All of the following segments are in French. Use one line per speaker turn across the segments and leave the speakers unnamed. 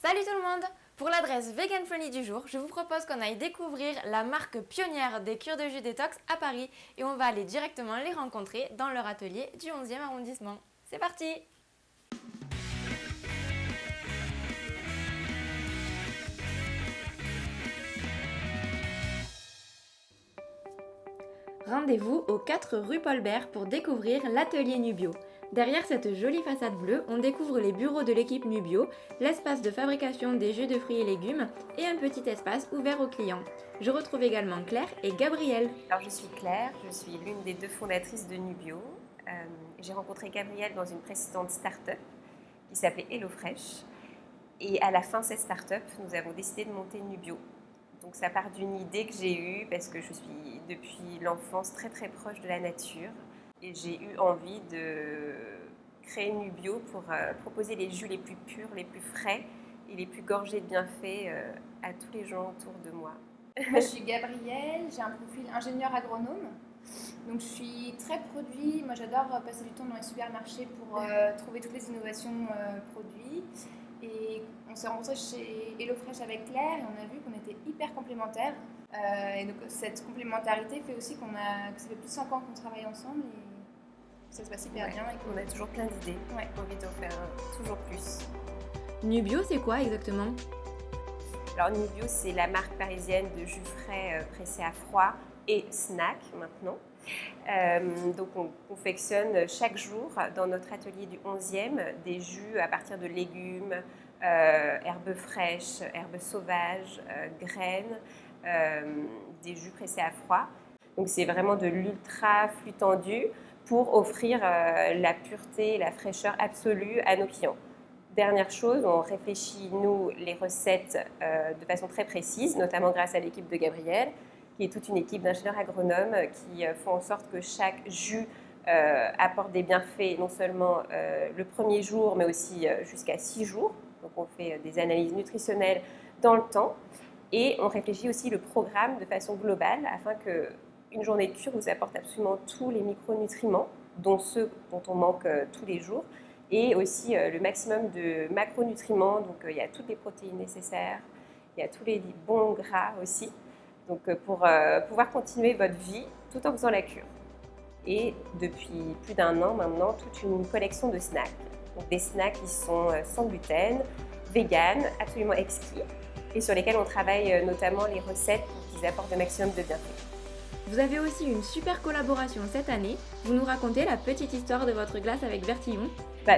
Salut tout le monde! Pour l'adresse vegan friendly du jour, je vous propose qu'on aille découvrir la marque pionnière des cures de jus détox à Paris et on va aller directement les rencontrer dans leur atelier du 11e arrondissement. C'est parti! Rendez-vous au 4 rue Paul Bert pour découvrir l'atelier Nubio. Derrière cette jolie façade bleue, on découvre les bureaux de l'équipe Nubio, l'espace de fabrication des jus de fruits et légumes et un petit espace ouvert aux clients. Je retrouve également Claire et Gabrielle.
Alors, je suis Claire, je suis l'une des deux fondatrices de Nubio. J'ai rencontré Gabrielle dans une précédente start-up qui s'appelait HelloFresh. Et à la fin de cette start-up, nous avons décidé de monter Nubio. Donc ça part d'une idée que j'ai eue parce que je suis depuis l'enfance très très proche de la nature. Et j'ai eu envie de créer Nubio pour proposer les jus les plus purs, les plus frais et les plus gorgés de bienfaits à tous les gens autour de moi.
Moi, je suis Gabrielle, j'ai un profil ingénieur agronome. Donc, je suis très produit. Moi, j'adore passer du temps dans les supermarchés pour trouver toutes les innovations produits. Et on s'est rencontrés chez HelloFresh avec Claire et on a vu qu'on était hyper complémentaires. Et donc, cette complémentarité fait aussi que ça fait plus de 5 ans qu'on travaille ensemble et ça se passe hyper bien. Et
On a toujours plein d'idées, envie d'en faire toujours plus.
Nubio, c'est quoi exactement ?
Alors Nubio, c'est la marque parisienne de jus frais pressés à froid et snack maintenant. Donc on confectionne chaque jour dans notre atelier du 11e des jus à partir de légumes, herbes fraîches, herbes sauvages, graines, des jus pressés à froid. Donc c'est vraiment de l'ultra flux tendu pour offrir la pureté et la fraîcheur absolue à nos clients. Dernière chose, on réfléchit, nous, les recettes de façon très précise, notamment grâce à l'équipe de Gabrielle, qui est toute une équipe d'ingénieurs agronomes qui font en sorte que chaque jus apporte des bienfaits, non seulement le premier jour, mais aussi jusqu'à 6 jours. Donc on fait des analyses nutritionnelles dans le temps. Et on réfléchit aussi le programme de façon globale, afin qu'une journée de cure vous apporte absolument tous les micronutriments, dont ceux dont on manque tous les jours, et aussi le maximum de macronutriments, donc il y a toutes les protéines nécessaires, il y a tous les bons gras aussi, donc pour pouvoir continuer votre vie tout en faisant la cure. Et depuis plus d'1 an maintenant, toute une collection de snacks, donc des snacks qui sont sans gluten, vegan, absolument exquis, et sur lesquels on travaille notamment les recettes pour qu'ils apportent le maximum de bienfaits.
Vous avez aussi une super collaboration cette année. Vous nous racontez la petite histoire de votre glace avec Bertillon.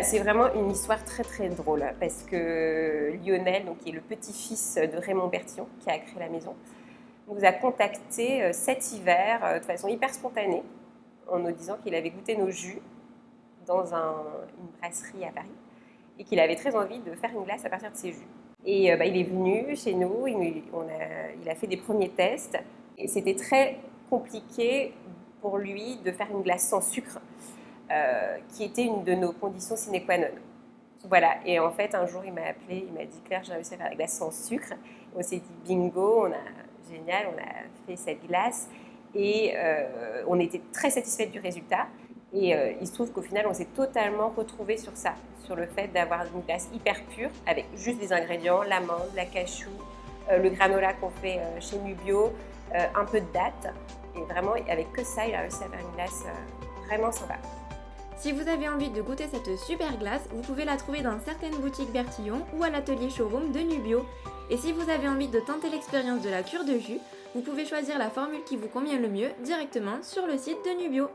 C'est vraiment une histoire très très drôle parce que Lionel, donc, qui est le petit-fils de Raymond Bertillon, qui a créé la maison, nous a contactés cet hiver de façon hyper spontanée en nous disant qu'il avait goûté nos jus dans une brasserie à Paris et qu'il avait très envie de faire une glace à partir de ces jus. Et il est venu chez nous, il a fait des premiers tests et c'était très compliqué pour lui de faire une glace sans sucre, qui était une de nos conditions sine qua non. Voilà, et en fait un jour il m'a appelé, il m'a dit Claire, j'ai réussi à faire la glace sans sucre. On s'est dit bingo, génial, on a fait cette glace et on était très satisfaits du résultat. Et il se trouve qu'au final on s'est totalement retrouvés sur ça, sur le fait d'avoir une glace hyper pure avec juste des ingrédients, l'amande, la cachou, le granola qu'on fait chez Nubio, un peu de dattes. Et vraiment, avec que ça, il a réussi à faire une glace vraiment sympa.
Si vous avez envie de goûter cette super glace, vous pouvez la trouver dans certaines boutiques Bertillon ou à l'atelier showroom de Nubio. Et si vous avez envie de tenter l'expérience de la cure de jus, vous pouvez choisir la formule qui vous convient le mieux directement sur le site de Nubio.